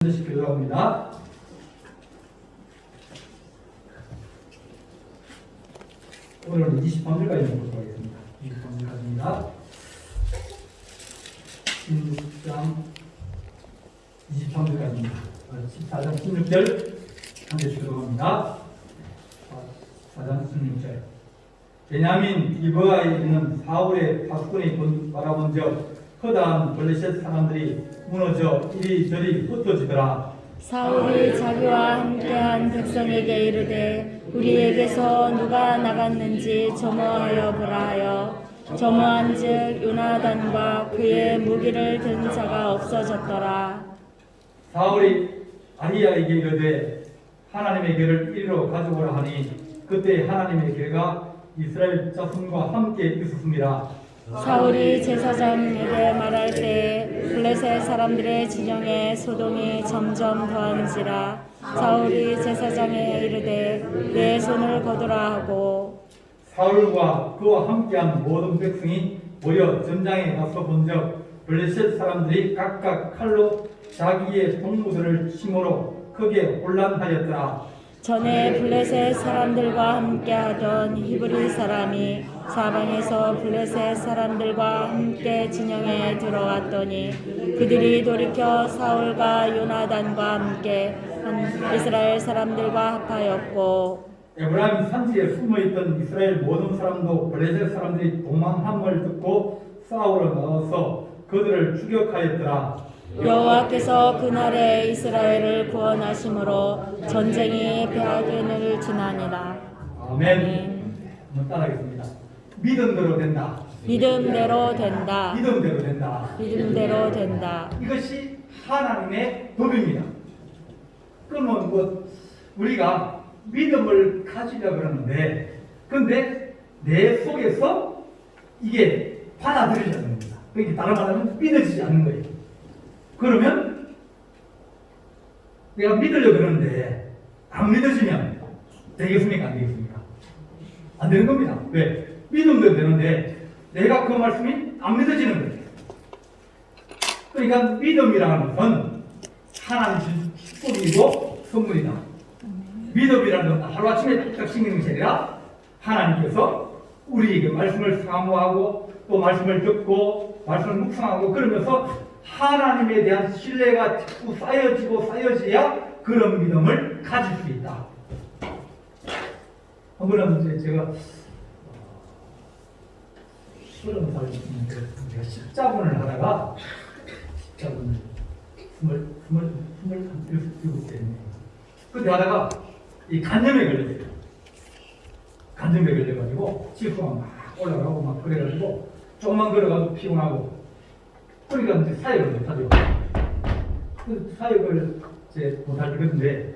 기도합니다. 오늘은 23일까지 보도록 하겠습니다. 23일까지입니다. 16장 23일까지입니다. 14장 16절 한번 기도합니다. 14장 16절 베냐민 기브아에 있는 사울의 파수꾼이 바라본 적 허다한 블레셋 사람들이 무너져 이리저리 흩어지더라. 사울이 자기와 함께한 백성에게 이르되 우리에게서 누가 나갔는지 점호하여 보라 하여 점호한즉 요나단과 그의 무기를 든 자가 없어졌더라. 사울이 아히야에게 이르되 하나님의 궤를 이리로 가져오라 하니 그때 하나님의 궤가 이스라엘 자손과 함께 있었습니다. 사울이 제사장에게 말할 때 블레셋 사람들의 진영에 소동이 점점 더한지라. 사울이 제사장에 이르되 내 손을 거두라 하고 사울과 그와 함께한 모든 백성이 모여 전장에 가서 본적 블레셋 사람들이 각각 칼로 자기의 동무들을 침으로 크게 혼란하였더라. 전에 블레셋 사람들과 함께하던 히브리 사람이 사방에서 블레셋 사람들과 함께 진영에 들어왔더니 그들이 돌이켜 사울과 요나단과 함께 이스라엘 사람들과 합하였고 에브라임 산지에 숨어있던 이스라엘 모든 사람도 블레셋 사람들이 도망함을 듣고 싸우러 나와서 그들을 추격하였더라. 여호와께서 그날에 이스라엘을 구원하심으로 전쟁이 베아겐을 지나니라. 아멘. 한번 따라하겠습니다. 믿음대로 된다. 믿음대로 된다. 믿음대로 된다. 믿음대로 된다. 이것이 하나님의 법입니다. 그러면 우리가 믿음을 가지려 그러는데, 근데 내 속에서 이게 받아들이지 않는 겁니다. 그게 다른 말하면 믿어지지 않는 거예요. 그러면 내가 믿으려 그러는데 안 믿어지면 되겠습니까? 안 되겠습니까? 안 되는 겁니다. 왜? 믿음도 되는데 내가 그 말씀이 안 믿어지는 거예요. 그러니까 믿음이라는 것은 하나님 준 축복이고 선물이다. 믿음이라는 것은 하루아침에 딱 생기는 것이 아니라 하나님께서 우리에게 말씀을 사모하고 또 말씀을 듣고 말씀을 묵상하고 그러면서 하나님에 대한 신뢰가 자꾸 쌓여져야 그런 믿음을 가질 수 있다. 한 번은 이제 제가 30살 제가 십자군을 하다가 십자군을 27세 그때 하다가 이 간염에 걸렸어요. 간염에 걸려가지고 지수가 막 올라가고 막 그래가지고 조금만 걸어가도 피곤하고 그러니까 이제 사역을 못하죠. 그 사역을 이제 못할 때였는데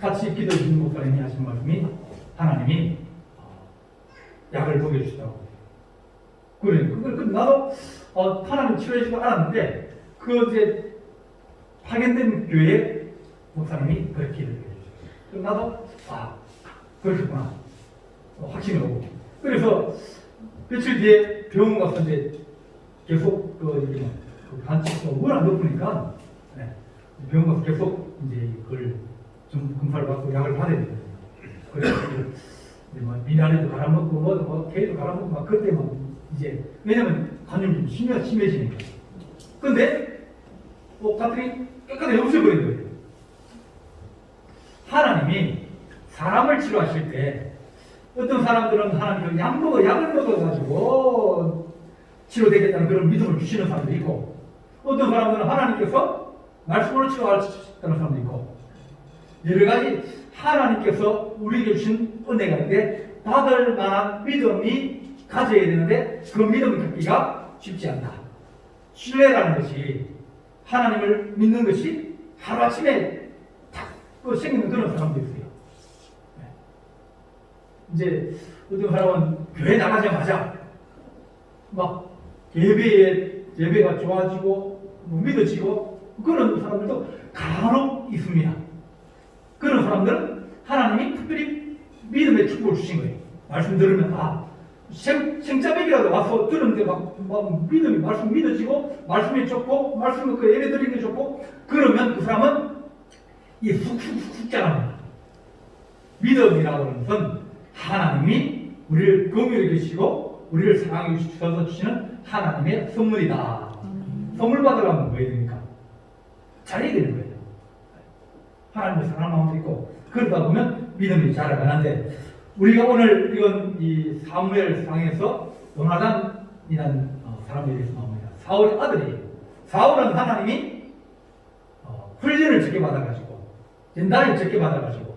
같이 기도해 주는 목사님이 하신 말씀이 하나님이 약을 먹여주시다고. 그래, 그걸 나도 하나님 치료해 주고 알았는데 그 이제 파견된 교회 목사님이 그렇게 기도해 주셨어요. 그럼 나도 그렇겠구나 확신이 오고. 그래서 며칠 뒤에 병원 가서 이제 계속 간치가 워낙 높으니까 병원 가서 계속 이제 그걸 좀 검사를 받고 약을 받아야 되거든요. 그래서 미나리도 갈아먹고 게이도 갈아먹고 막 그때 막 이제 왜냐면 간염이 심해지니까. 근데 갔더니 깨끗하게 없애버린 거예요. 하나님이 사람을 치료하실 때 어떤 사람들은 하나님이 약을 먹어가지고 치료되겠다는 그런 믿음을 주시는 사람도 있고 어떤 사람들은 하나님께서 말씀으로 치료하시는 사람도 있고 여러 가지 하나님께서 우리에게 주신 은혜가 있는데 받을 만한 믿음이 가져야 되는데 그 믿음을 갖기가 쉽지 않다. 신뢰라는 것이 하나님을 믿는 것이 하루아침에 탁 생기는 그런 사람도 있어요. 이제 어떤 사람은 교회 나가자마자 막 예배가 좋아지고 믿어지고 그런 사람들도 간혹 있습니다. 그런 사람들은 하나님이 특별히 믿음의 축복을 주신 거예요. 말씀 들으면 생자백이라도 와서 들었는데 막 믿음이 말씀 믿어지고 말씀이 좋고 말씀을 그 예배 드리는 게 좋고 그러면 그 사람은 이 훅훅훅 자랍니다. 믿음이라고 하는 것은 하나님이 우리를 긍휼히 계시고 우리를 사랑해 주셔서 주시는 하나님의 선물이다. 선물 받으려면 뭐 해야 됩니까? 잘해야 되는 거예요. 하나님을 사랑하는 마음도 있고 그러다 보면 믿음이 자라가는데 우리가 오늘 이건 이 사무엘 상에서 요나단이라는 사람에 대해서 나옵니다. 사울의 아들이에요. 사울은 하나님이 훈련을 적게 받아가지고 연단을 적게 받아가지고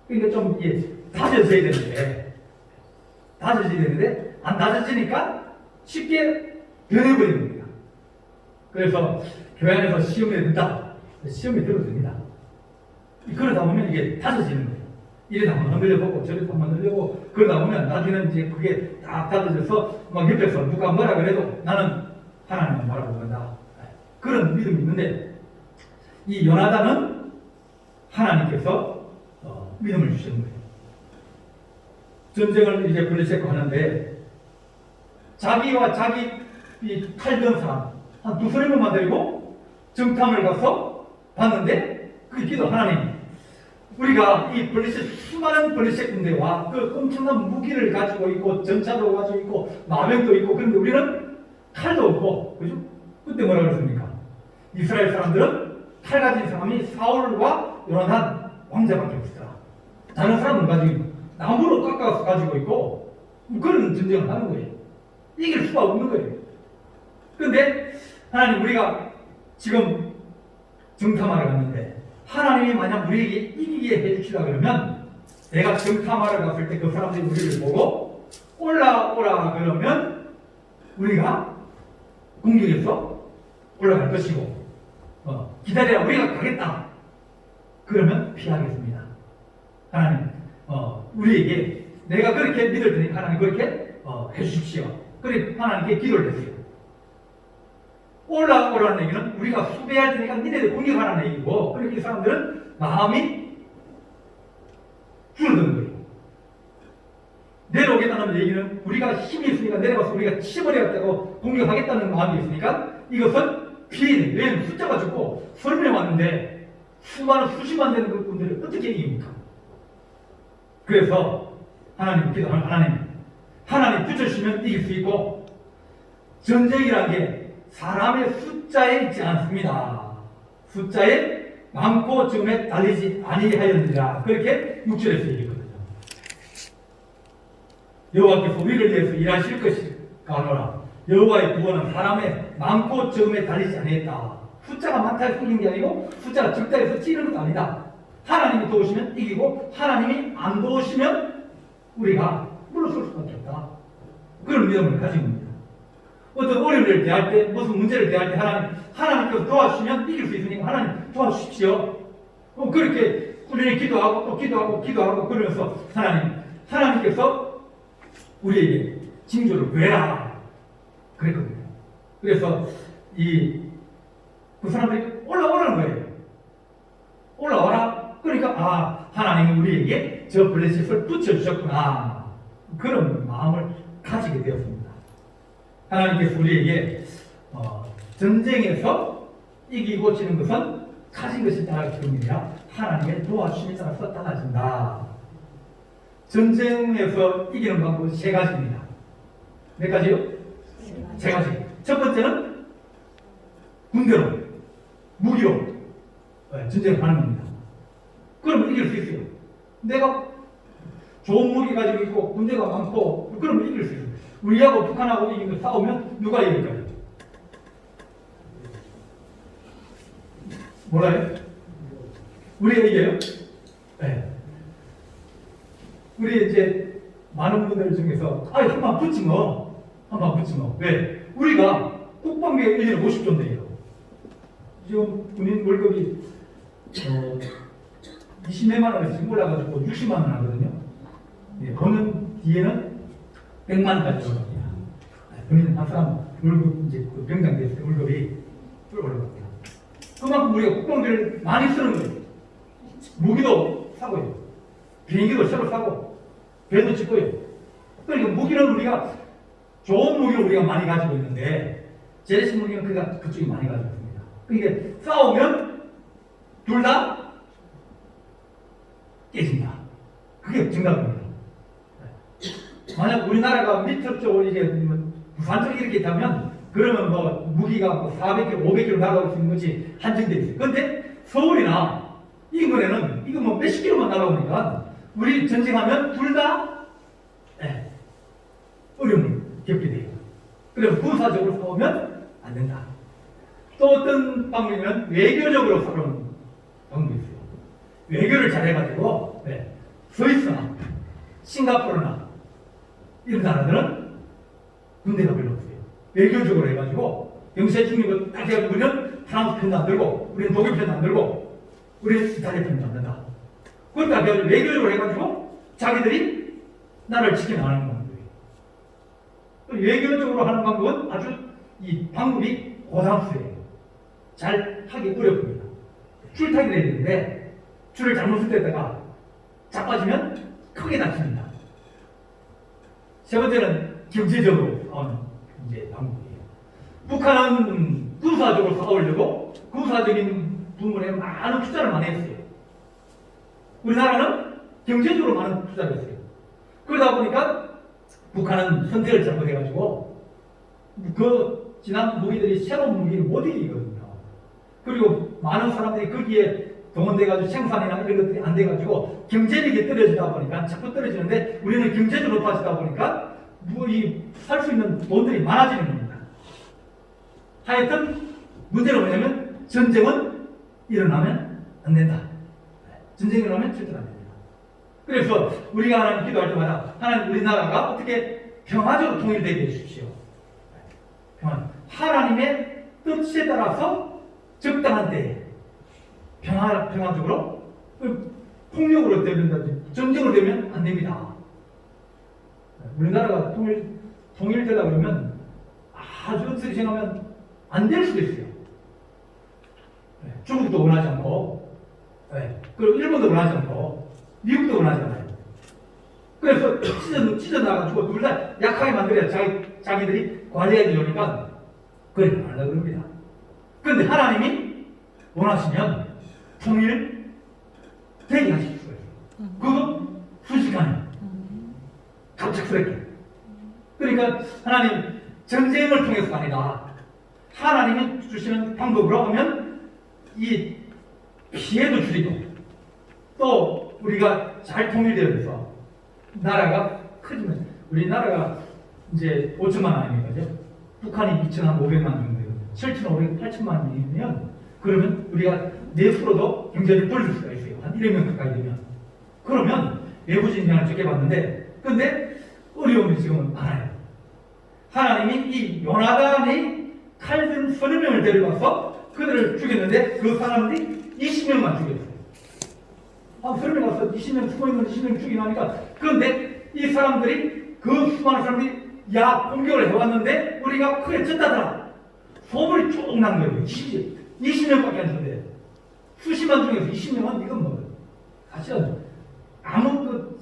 그러니까 좀 다져져야 되는데 안 다져지니까 쉽게 변해버리는 겁니다. 그래서 교회 안에서 시험에 든다. 시험에 들어도 됩니다. 그러다 보면 이게 다져지는 거예요. 이래 한번 흔들려보고 저래 한번 흔들려보고 그러다 보면 나중에는 이제 그게 딱 다져져서 막 옆에서 누가 뭐라 그래도 나는 하나님을 바라보고 간다. 그런 믿음이 있는데 이 요나단은 하나님께서 믿음을 주시는 거예요. 전쟁을 이제 블레셋과 하는데 자기와 자기 탈던 사람 한 두세 명만 데리고 정탐을 가서 봤는데 그 기도 하나님 우리가 이 블레셋 수많은 블레셋 군대와 그 엄청난 무기를 가지고 있고 전차도 가지고 있고 마병도 있고 그런데 우리는 칼도 없고 그죠? 그때 뭐라 그랬습니까? 이스라엘 사람들은 칼 가진 사람이 사울과 요나단 왕자밖에 없더라. 다른 사람은 가지고 나무로 깎아서 가지고 있고 그런 전쟁을 하는 거예요. 이길 수가 없는 거예요. 그런데 하나님 우리가 지금 정탐하러 갔는데 하나님이 만약 우리에게 이기게 해주시라 그러면 내가 정탐하러 갔을 때 그 사람들이 우리를 보고 올라오라 그러면 우리가 공격해서 올라갈 것이고 기다려라 우리가 가겠다 그러면 피하겠습니다. 하나님 우리에게 내가 그렇게 믿을 테니 하나님 그렇게 해주십시오. 그래 하나님께 기도를 했어요. 올라오라는 얘기는 우리가 수배할 테니까 니네들 공격하라는 얘기고 그렇게 이 사람들은 마음이 줄어드는 거예요. 내려오겠다는 얘기는 우리가 힘이 있으니까 내려가서 우리가 치버려야겠다고 공격하겠다는 마음이 있으니까 이것은 피해는 왜냐하면 숫자가 적고 설명에 왔는데 수많은 수십만 되는 분들을 어떻게 이깁니까? 그래서 하나님 기도하는 하나님 붙여주시면 이길 수 있고 전쟁이라는 게 사람의 숫자에 있지 않습니다. 숫자에 많고 적음에 달리지 아니하였느니라 그렇게 6절에서 얘기했거든요. 여호와께서 우리를 위해서 일하실 것이가 아니라 여호와의 구원은 사람의 많고 적음에 달리지 아니했다. 숫자가 많다 해서 이긴 게 아니고 숫자가 적다 해서 찌는 것도 아니다. 하나님이 도우시면 이기고 하나님이 안 도우시면 우리가 물러설 수밖에 없다. 그런 믿음을 가진 겁니다. 어떤 어려움을 대할 때 무슨 문제를 대할 때 하나님께서 도와주시면 이길 수 있으니까 하나님 도와주십시오. 그렇게 꾸준히 기도하고 또 기도하고 그러면서 하나님께서 우리에게 징조를 구해라 그랬거든요. 그래서 그 사람들이 올라오라는 거예요. 올라와라. 그러니까 하나님이 우리에게 저 블레셋을 붙여주셨구나. 그런 마음을 가지게 되었습니다. 하나님께서 우리에게 전쟁에서 이기고 지는 것은 가진 것이 따라서 아니라 하나님의 도와주심에 따라서 달라진다. 전쟁에서 이기는 방법은 세 가지입니다. 몇 가지요? 세 가지. 첫 번째는 군대로, 무기로 전쟁을 하는 겁니다. 그러면 이길 수 있어요. 내가 좋은 무기 가지고 있고 군대가 많고 그러면 이길 수 있어요. 우리하고 북한하고 이기면 싸우면 누가 이길까요? 몰라요? 우리가 이겨요? 네. 우리 이제 많은 분들 중에서 한판 붙지 뭐. 왜? 우리가 국방비가 1년에 50조인데요. 지금 군인 월급이 20몇만 원에서 지금 올라가지고 60만 원 하거든요. 버는 뒤에는 100만 원까지 올라갑니다. 군인 한 사람 월급 이제 그 병장 됐을 때 월급이 올라갑니다. 그만큼 우리가 국방비를 많이 쓰는 거예요. 무기도 사고요. 비행기도 새로 사고 배도 짓고요. 그러니까 무기는 우리가 좋은 무기를 우리가 많이 가지고 있는데 재래식 무기는 그쪽이 많이 가지고 있습니다. 그러니까 싸우면 둘 다 깨진다. 그게 정답입니다. 만약 우리나라가 밑으로 쪽으로 이제 부산 쪽에 이렇게 있다면 그러면 뭐 무기가 뭐 400km, 500km 날아올 수 있는 것이 한정되어 있어요. 그런데 서울이나 인근에는 이거 뭐 몇십 킬로만 날아오니까 우리 전쟁하면 둘 다 어려움을 겪게 돼요. 그래서 군사적으로 싸우면 안 된다. 또 어떤 방법이면 외교적으로 싸우는 방법이 있어요. 외교를 잘해가지고 스위스나 싱가포르나 이런 나라들은 군대가 별로 없어요. 외교적으로 해가지고 영세 중립을 딱 해가지고 우리는 프랑스 편도 안 들고 우리는 독일 편도 안 들고 우리는 이탈리아 편도 안 된다. 그걸 딱 해가지고 외교적으로 해가지고 자기들이 나라를 지켜나가는 방법이에요. 외교적으로 하는 방법은 아주 이 방법이 고상수예요. 잘 하기 어렵습니다. 줄타기를 해야 되는데 줄을 잘못 쓸 때다가 자빠지면 크게 다칩니다. 세 번째는 경제적으로 싸우는 이제 방법이에요. 북한은 군사적으로 싸우려고 군사적인 부분에 많은 투자를 많이 했어요. 우리나라는 경제적으로 많은 투자를 했어요. 그러다 보니까 북한은 선택을 잘못해가지고 그 지난 무기들이 새로운 무기를 못 이기거든요. 그리고 많은 사람들이 거기에 동원돼가지고 생산이나 이런 것들이 안 돼가지고 경제력이 떨어지다 보니까 자꾸 떨어지는데 우리는 경제적으로 높아지다 보니까 살 수 있는 돈들이 많아지는 겁니다. 하여튼 문제는 뭐냐면 전쟁은 일어나면 안 된다. 전쟁이 일어나면 절대로 안 됩니다. 그래서 우리가 하나님 기도할 때마다 하나님 우리나라가 어떻게 평화적으로 통일되게 해주십시오. 하나님의 뜻에 따라서 적당한 때에 평화적으로 폭력으로 되면 전쟁으로 되면 안 됩니다. 우리나라가 통일되다 그러면 아주 어떻게 생각하면 안 될 수도 있어요. 중국도 원하지 않고 그리고 일본도 원하지 않고 미국도 원하지 않아요. 그래서 찢어나가지고 둘 다 약하게 만들어야 자기들이 관리해야 되니까 그래 안 하려고 그럽니다. 그런데 하나님이 원하시면 통일 되게 하실 수가 있어요. 그거 순식간에 갑작스럽게. 그러니까 하나님 전쟁을 통해서가 아니라 하나님이 주시는 방법으로 하면 이 피해도 줄이고 또 우리가 잘 통일되어서 나라가 커지면 우리나라가 이제 5천만 아닙니까? 북한이 2,500만 정도거든요. 7,500, 8천만이면 그러면 우리가 내수로도 경제를 벌릴 수가 있어요. 한 1억 명 가까이 되면. 그러면 외부 진영을 지켜봤는데 근데 어려움이 지금은 많아요. 하나님이 이 요나단이 칼든 30명을 데려가서 그들을 죽였는데 그 사람들이 20명만 죽였어요. 30명 와서 20명 숨어있는 20명 죽이나니까 그런데 이 사람들이 그 수많은 사람들이 공격을 해왔는데 우리가 크게 졌다더라. 소문이 쭉 난 거예요. 20명밖에 안 졌는데 수십만 중에서 20명은 이건 뭐 사실은 아무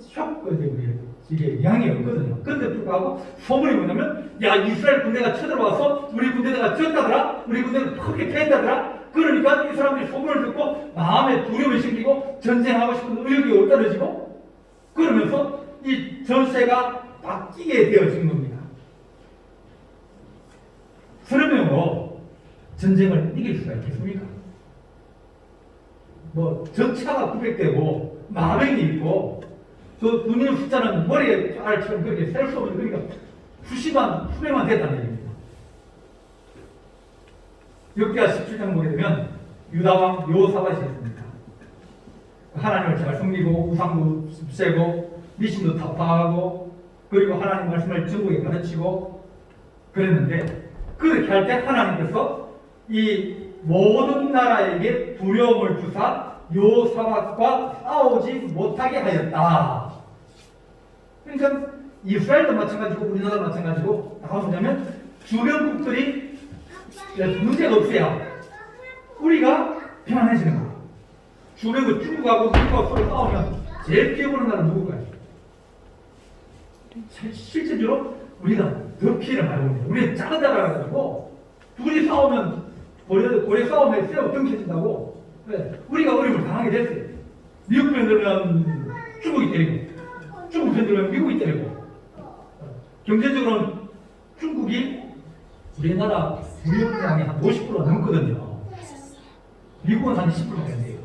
이게 영향이 없거든요. 그런데 불구하고 소문이 뭐냐면 이스라엘 군대가 쳐들어와서 우리 군대가 졌다더라. 우리 군대가 크게 패했다더라. 그러니까 이 사람들이 소문을 듣고 마음에 두려움이 생기고 전쟁하고 싶은 의욕이 없다러지고 그러면서 이 전세가 바뀌게 되어진 겁니다. 30명으로 전쟁을 이길 수가 있겠습니까? 뭐 전차가 900대고 마병이 있고 그 군인 숫자는 머리에 알처럼 그렇게 셀 수 없는 그러니까 수백만 됐다는 얘기입니다. 역대하 17장 보게 되면 유다왕 여호사밧이 있습니다. 하나님을 잘 숨기고 우상도 세고 미신도 타파하고 그리고 하나님 말씀을 전국에 가르치고 그랬는데 그렇게 할 때 하나님께서 이 모든 나라에게 두려움을 주사 여호사밧과 싸우지 못하게 하였다. 그러니까 이스라엘도 마찬가지고 우리나라도 마찬가지고 뭐냐면 주변국들이 문제가 없어야 우리가 평안해지는 거예요. 주변국 중국하고 미국하고 서로 싸우면 제일 피해보는 나라는 누굴까요? 실제적으로 우리가 더 피해를 많이 봅니다. 우리는 작은 나라라 가지고 둘이 싸우면 고래 싸움에 새우 등쳐진다고. 네. 우리가 어려움을 당하게 됐어요. 미국 편 들면 중국이 때리고, 중국 편 들면 미국이 때리고. 경제적으로는 중국이 우리나라 무역량이 한 50% 넘거든요. 미국은 한 10%밖에 안 돼요.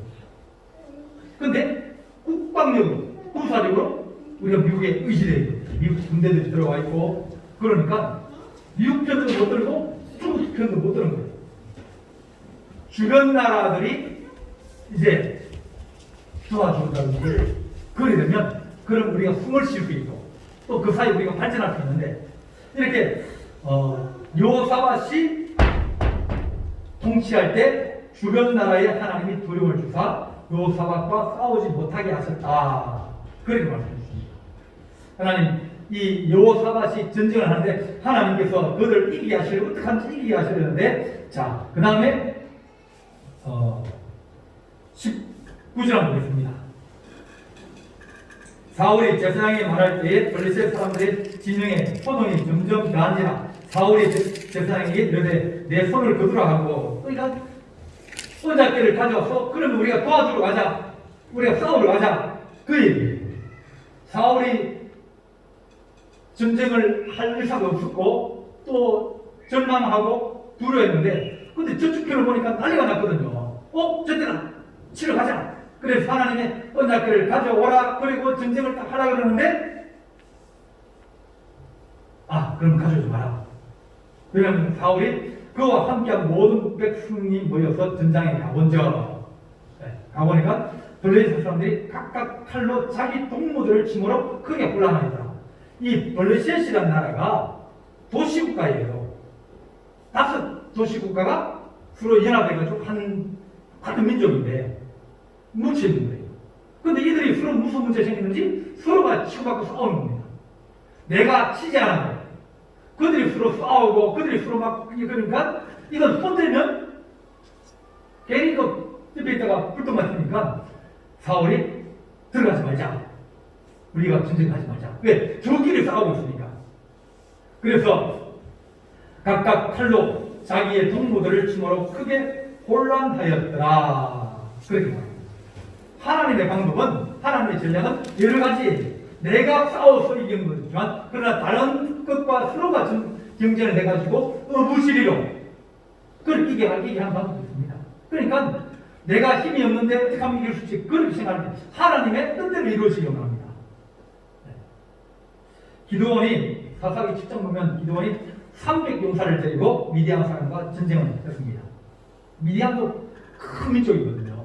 근데 국방력으로, 군사력으로 우리가 미국에 의지돼요. 미국 군대들이 들어와 있고, 그러니까 미국 편도 못 들고 중국 편도 못 들은 거예요. 주변 나라들이 이제 도와준다든지 그러게 되면 그럼 우리가 숨을 쉴 수 있고 또 그 사이 우리가 발전할 수 있는데 이렇게 여호사밧이 통치할 때 주변 나라에 하나님이 두려움을 주사 여호사밧과 싸우지 못하게 하셨다. 그렇게 말씀하셨습니다. 하나님 이 여호사밧이 전쟁을 하는데 하나님께서 그들을 이기게 하시려고 어떻게 하는지 이기게 하시려는데 자 그 다음에 19절 한번 보겠습니다. 사울이 제사장에게 말할 때에 블레셋 사람들의 진영에 소동이 점점 더한지라 사울이 제사장에게 이르되 내 손을 거두라 하고 그러니까 손잡기를 가져와서 그러면 우리가 도와주러 가자 우리가 싸우러 가자 그 얘기예요. 사울이 전쟁을 할 의사가 없었고 또 절망하고 두려워했는데 근데 저쪽 편을 보니까 난리가 났거든요. 저때나 치러 가자. 그래서 하나님의 언약궤를 가져오라. 그리고 전쟁을 딱 하라 그러는데 그럼 가져오지 마라. 왜냐하면 사울이 그와 함께한 모든 백성이 모여서 전장에 가본저 가보니까 블레셋 사람들이 각각 칼로 자기 동무들을 침으로 크게 곤란하더라. 이 블레셋이라는 나라가 도시국가예요. 5 도시국가가 서로 연합해가지고 같은 민족인데 뭉치는 거예요. 근데 이들이 서로 무슨 문제 생기는지 서로가 치고받고 싸우는 겁니다. 내가 치지 않아요. 그들이 서로 싸우고 그들이 서로 막 그러니까 이건 손대면 괜히 그 옆에 있다가 불똥 맞으니까 사울이 들어가지 말자. 우리가 전쟁하지 말자. 왜? 저끼리 싸우고 있으니까. 그래서 각각 칼로 자기의 동무들을 침으로 크게 곤란하였더라. 그렇게 말합니다. 하나님의 방법은 하나님의 전략은 여러 가지 내가 싸워서 이기는 거지만 그러나 다른 것과 서로가 경쟁을 해가지고 무시리로 그걸 이기게 하는 방법이 있습니다. 그러니까 내가 힘이 없는데 어떻게 하면 이길 수 있지? 그렇게 생각하는데 하나님의 뜻대로 이루어지기 원합니다. 기드온이 사사기 7장 보면 기드온이 300용사를 데리고 미디안 사람과 전쟁을 했습니다. 미디안도 큰 민족이거든요.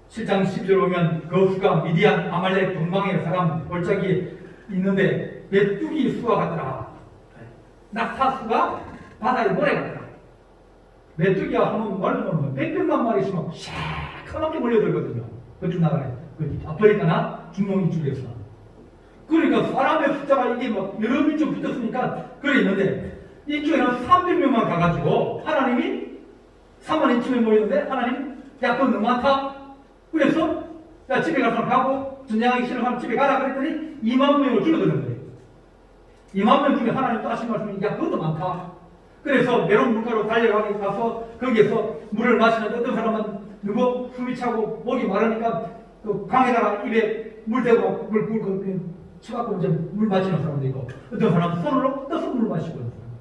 7장 10절 보면 그 수가 미디안 아말렉 동방의 사람 골짜기에 있는데 메뚜기 수가 같더라. 낙타 수가 바다에 모래 같더라. 메뚜기가 한번 말르면 몇백만 마리씩 막 시커멓게 몰려들거든요. 그쪽 나라에 아프리카나 중동 이쪽에서. 그러니까 사람의 숫자가 이게 막 여러 민족 붙었으니까 그래 있는데 이쪽에는 300명만 가가지고 하나님이 3만 2천명 모였는데 하나님 야 그건 너무 많다. 그래서 야 집에 가서 가고 전쟁하기 싫어하면 집에 가라 그랬더니 2만 명을 줄어드는 거예요. 2만 명 중에 하나님 또 하신 말씀이 야 그것도 많다. 그래서 메론 물가로 달려가기 가서 거기에서 물을 마시는데 어떤 사람은 누구 숨이 차고 목이 마르니까 그 강에다가 입에 물 대고 물 쳐갖고 이제 물 마시는 사람도 있고 어떤 사람은 손으로 떠서 물 마시고 있는 사람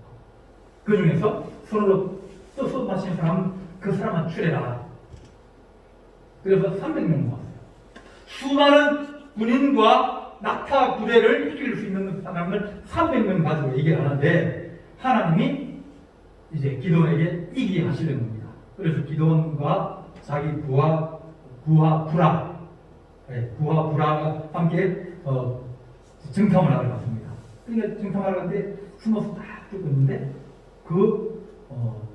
그 중에서 손으로 떠서 마시는 사람은 그 사람만 추려라. 그래서 300명 모았어요. 수많은 군인과 낙타 부대를 이길 수 있는 사람을 300명 가지고 얘기를 하는데 하나님이 이제 기드온에게 이기게 하시려는 겁니다. 그래서 기드온과 자기 부하 부라가 함께 정탐을 하러 갔습니다. 그러니까 정탐하러 갔는데 숨어서 딱 듣고 있는데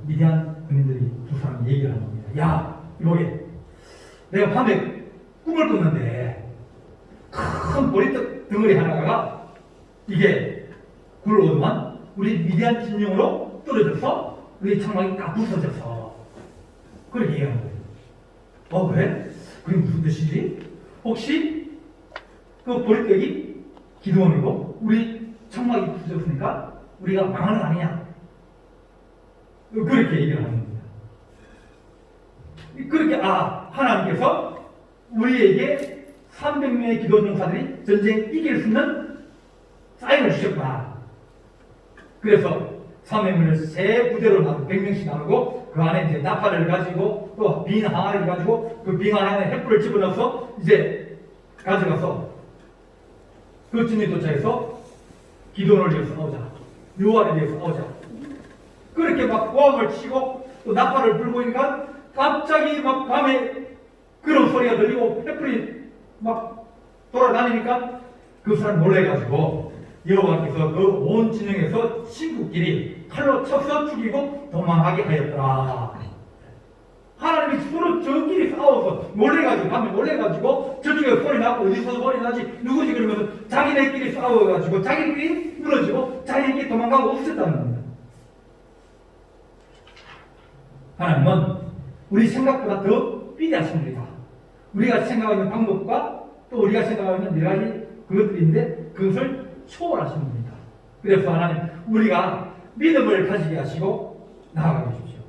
미디안 군인들이 두 사람이 얘기를 하는 겁니다. 야, 이보게 내가 밤에 꿈을 꿨는데 큰 보리떡 덩어리 하나가 이게 굴러오더만 우리 미디안 진영으로 떨어져서 우리 창막이 딱 부서져서 그렇게 얘기하는 거예요. 그래? 그게 무슨 뜻이지? 혹시 그 보릿벽이 기도원이고 우리 청막이 부서졌으니까 우리가 망하는 거 아니냐. 그렇게 얘기를 하는 겁니다. 그렇게 하나님께서 우리에게 300명의 기도원 용사들이 전쟁 이길 수 있는 사인을 주셨구나. 그래서 300명을 세 부대로 나누고 100명씩 나누고 그 안에 이제 나팔을 가지고 또 빈 항아리를 가지고 그 빈 항아리에 횃불을 집어넣어서 이제 가져가서 그 진에 도착해서 기도원을 위해서 싸우자. 요한을 위해서 싸우자. 그렇게 막 고함을 치고 또 나팔을 불고 있으니까 갑자기 막 밤에 그런 소리가 들리고 횃불이 막 돌아다니니까 그 사람 놀래가지고 여호와께서 그 온 진영에서 친구끼리 칼로 쳐서 죽이고 도망하게 하였더라. 하나님이 서로 저끼리 싸워서 놀래가지고 밤에 놀래가지고 저쪽에 소리 나고 어디서 소리 나지 누구지 그러면서 자기네끼리 싸워가지고 자기네끼리 무너지고 자기네끼리 도망가고 없었다는 겁니다. 하나님은 우리 생각보다 더 위대하십니다. 우리가 생각하는 방법과 또 우리가 생각하는 여러 가지 그것들인데 그것을 초월하시는 겁니다. 그래서 하나님 우리가 믿음을 가지게 하시고 나아가게 해주십시오.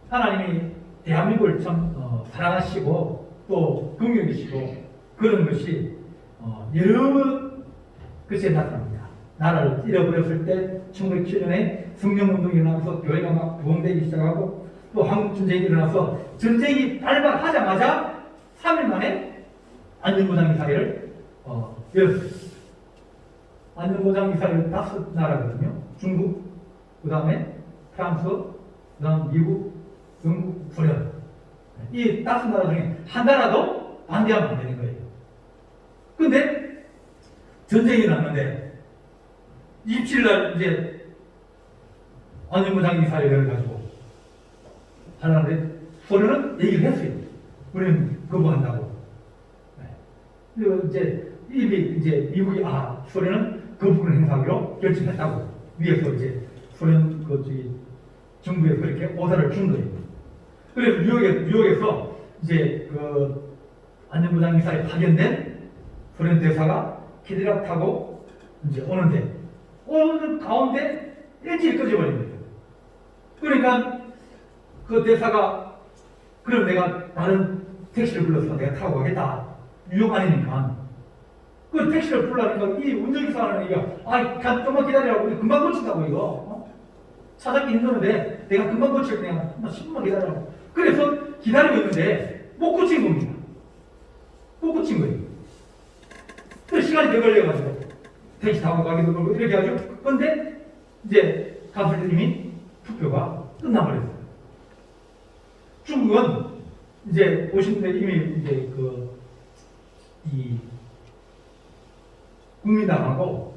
하나님이 대한민국을 참 사랑하시고 또 긍휼히시고 그런 것이 여러 것에 나타납니다. 나라를 잃어버렸을 때 1907년에 성령운동이 일어나서 교회가 막 부흥되기 시작하고 또 한국전쟁이 일어나서 전쟁이 발발하자마자 3일 만에 안전보장 미사일을 열었어요. 안전보장 미사일 5나라거든요. 중국, 그 다음에 프랑스, 그 다음 미국, 영국, 소련. 이 5나라 중에 한 나라도 반대하면 안 되는 거예요. 근데 전쟁이 났는데 27일 이제 안전보장 미사일을 가지고 하는데 소련은 얘기를 했어요. 우리는 거부한다고. 그리고 이제 이제 미국이 소련은 거부를 행사하기로 결정했다고 위에서 이제 소련 정부에 그렇게 오사를 준 거예요. 그래서 뉴욕에서 이제 그 안전보장 미사일에 파견된 소련 대사가 캐딜락 타고 이제 오는데 오는 가운데 일찍 꺼져버린 거예요. 그러니까 그 대사가 그럼 내가 다른 택시를 불러서 내가 타고 가겠다. 뉴욕 아니니까. 그 택시를 불러니까 이 운전기사는 얘기가 좀만 기다리라고 우리 금방 고친다고 이거. 찾아기 힘드는데 내가 금방 고칠 그냥 10분만 기다리라고. 그래서 기다리고 있는데 못 고친 겁니다. 못 고친 거예요. 그 시간이 더 걸려가지고 택시 타고 가기도 그렇고 이렇게 하죠. 그런데 이제 갔을 때 이미 투표가 끝나버렸어요. 중국은 이제 보시는데 이미 이제 이 국민당하고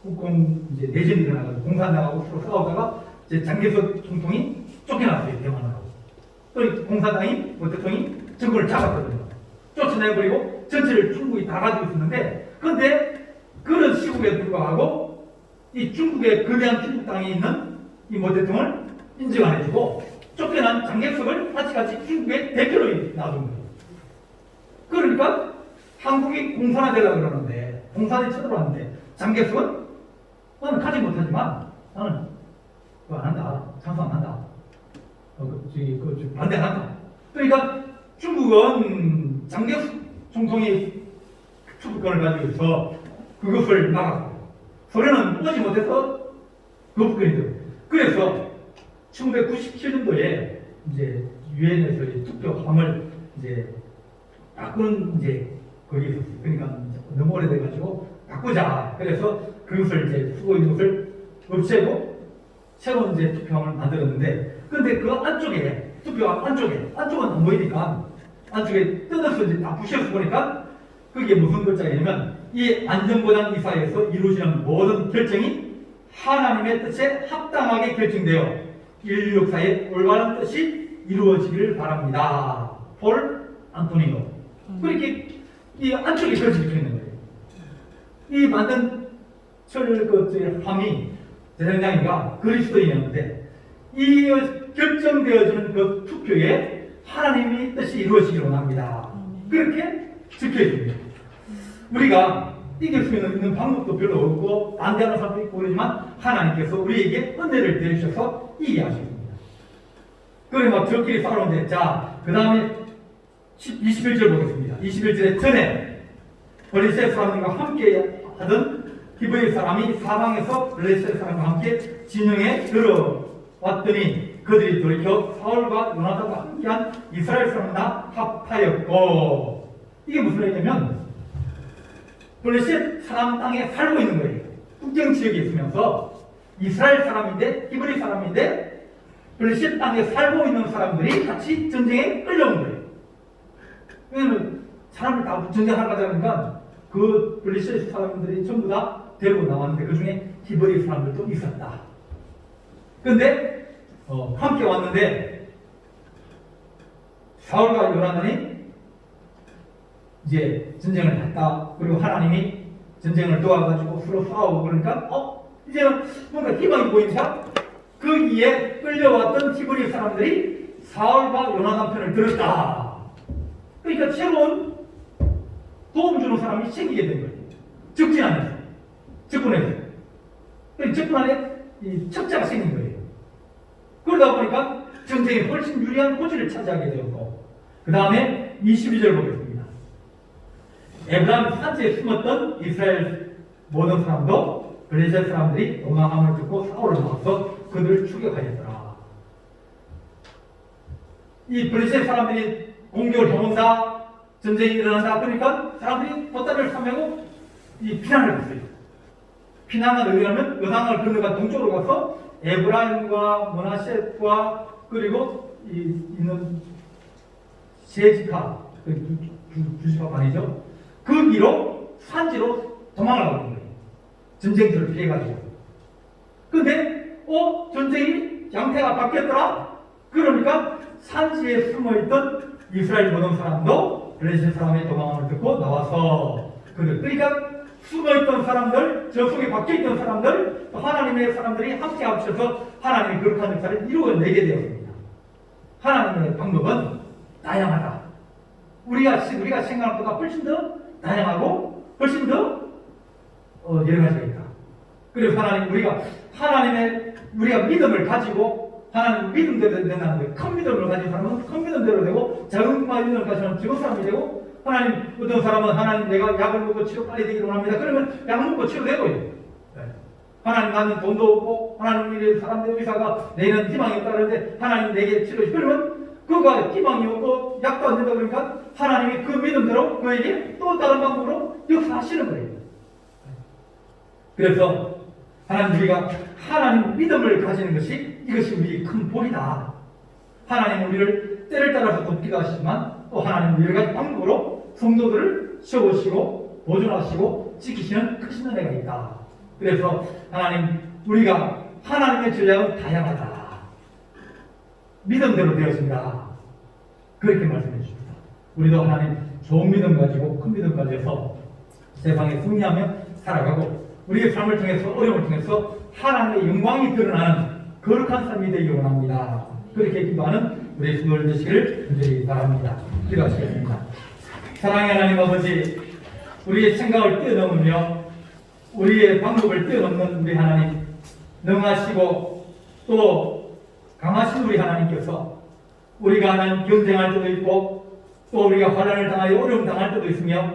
국공 이제 내전이 일어나가지고 공산당하고 서로 싸우다가 이제 장개석 총통이 쫓겨났어요. 대만으로. 또 공산당이 대통령이 정권을 잡았거든요. 쫓아내버리고 전체를 중국이 다 가지고 있었는데 그런데 그런 시국에 불구하고 이 중국의 거대한 중국당에 있는 이 대통령을 인정 안 해주고 쫓겨난 장개석을 같이 중국의 대표로 놔둔 거예요. 그러니까 한국이 공산화되려고 그러는데 공산이 쳐들어왔는데 장개석은 나는 가지 못하지만 나는 그거 안 한다. 찬성 안 한다. 반대 안 한다. 그러니까 중국은 장개석 총통이 투표권을 가지고 있어 그것을 막았고 소련은 오지 못해서 거부권이 돼요. 그래서 1997년도에 이제 유엔에서 투표함을 이제 바꾸는 이제 거기 있었어요. 그러니까 너무 오래돼가지고 바꾸자. 그래서 그것을 이제 쓰고 있는 것을 없애고 새로운 이제 투표함을 만들었는데, 근데 그 안쪽에 투표함 안쪽은 안 보이니까 안쪽에 뜯어서 이제 다 부셔서 보니까 그게 무슨 글자냐면 이 안전보장 이사회에서 이루어지는 모든 결정이 하나님의 뜻에 합당하게 결정되어 인류 역사의 올바른 뜻이 이루어지기를 바랍니다. 폴 안토니노. 그렇게 이 안쪽에 그렇게 적혀 있는 거예요. 이 만든 함이 대장장이가 그리스도인이었는데 이 결정되어지는 그 투표에 하나님의 뜻이 이루어지기를 원합니다. 그렇게 적혀 있습니다. 우리가 이길 수 있는 방법도 별로 없고 반대하는 사람도 있고 그러지만 하나님께서 우리에게 은혜를 내주셔서 이기게 하십니다. 그래 막 저끼리 싸우는데 자 그 다음에 21절 보겠습니다. 21절에 전에 블레셋 사람들과 함께 하던 히브리 사람이 사방에서 블레셋 사람과 함께 진영에 들어왔더니 그들이 돌이켜 사울과 요나단과 함께한 이스라엘 사람과 합하였고, 이게 무슨 얘기냐면 블레셋 사람 땅에 살고 있는 거예요. 국경 지역에 있으면서 이스라엘 사람인데 히브리 사람인데 블레셋 땅에 살고 있는 사람들이 같이 전쟁에 끌려온 거예요. 왜냐면 사람을 다 전쟁하러 가자니까 그 블레셋 사람들이 전부 다 데리고 나왔는데 그 중에 히브리 사람들도 있었다. 그런데 함께 왔는데 사울과 요나단이 이제 전쟁을 했다. 그리고 하나님이 전쟁을 도와가지고 서로 싸우고 그러니까 이제는 뭔가 희망이 보이니까 거기에 끌려왔던 히브리 사람들이 사울과 요나단 편을 들었다. 그러니까 새로운 도움 주는 사람이 생기게 된 거예요. 적진 안에서, 적군에서. 그러니까 적군 안에 이 척자가 생긴 거예요. 그러다 보니까 전쟁에 훨씬 유리한 고지를 차지하게 되었고, 그 다음에 22절 보겠습니다. 에브라임 산지에 숨었던 이스라엘 모든 사람도 블레셋 사람들이 도망함을 듣고 사울을 막아서 그들을 추격하였더라. 이 블레셋 사람들이 공격을 해온다, 전쟁이 일어난다, 그러니까 사람들이 돛다리를 삼고 이 피난을 했어요. 피난은 어디냐면 요단강을 건너가 동쪽으로 가서 에브라임과 모나셋과 그리고 있는 세지파, 두 지파가 아니죠. 그 위로 산지로 도망을 가는 거예요. 전쟁터를 피해가지고. 근데 전쟁이 양태가 바뀌었더라? 그러니까 산지에 숨어있던 이스라엘 모든 사람도 블레셋 사람의 도망을 듣고 나와서 그러니까 숨어있던 사람들, 저 속에 박혀있던 사람들, 또 하나님의 사람들이 함께 합쳐서 하나님의 거룩한 역사를 이루어내게 되었습니다. 하나님의 방법은 다양하다. 우리가 생각한 것보다 훨씬 더 다양하고 훨씬 더 여러 가지가 있다. 그래서 우리가 믿음을 가지고 하나님 믿음대로 된다는데 큰 믿음을 가진 사람은 큰 믿음대로 되고 작은 믿음을 가진 사람은 작은 사람이 되고 하나님 어떤 사람은 하나님 내가 약을 먹고 치료 빨리 되기를 원합니다. 그러면 약 먹고 치료되고요. 네. 하나님 나는 돈도 없고 하나님 사람들의 의사가 내는 희망이 없다 그러는데 하나님 내게 치료해 그러면 그가 희망이 없고 약도 안 된다 그러니까 하나님이 그 믿음대로 그에게 또 다른 방법으로 역사하시는 거예요. 그래서 우리가 하나님 믿음을 가지는 것이 이것이 우리의 큰 복이다. 하나님 우리를 때를 따라서 돕기도 하시지만 또 하나님 여러 가지 방법으로 성도들을 세우시고 보존하시고 지키시는 크신 은혜가 있다. 그래서 우리가 하나님의 전략은 다양하다. 믿음대로 되었습니다. 그렇게 말씀해 주십니다. 우리도 하나님 좋은 믿음 가지고 큰 믿음 가져서 세상에 승리하며 살아가고 우리의 삶을 통해서 어려움을 통해서 하나님의 영광이 드러나는 거룩한 삶이 되기를 원합니다. 그렇게 기도하는 우리 성도들 되시기를 간절히 바랍니다. 기도하시겠습니다. 사랑의 하나님 아버지, 우리의 생각을 뛰어넘으며 우리의 방법을 뛰어넘는 우리 하나님, 능하시고 또 강하신 우리 하나님께서 우리가 하나님 경쟁할 때도 있고 또 우리가 환난을 당하여 어려움 당할 때도 있으며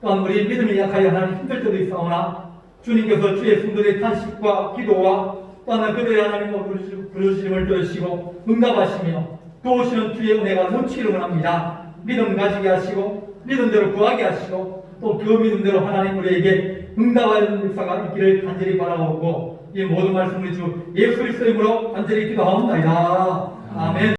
또한 우리 믿음이 약하여 하나님 힘들 때도 있사오나 주님께서 주의 성도의 탄식과 기도와 또한 그들의 하나님의 부르심을 들으시고 응답하시며 도우시는 주의 은혜가 넘치기를 원합니다. 믿음 가지게 하시고 믿음대로 구하게 하시고 또 그 믿음대로 하나님 우리에게 응답하는 역사가 있기를 간절히 바라옵고 이 모든 말씀을 주 예수 그리스도의 이름으로 간절히 기도하옵나이다. 아멘.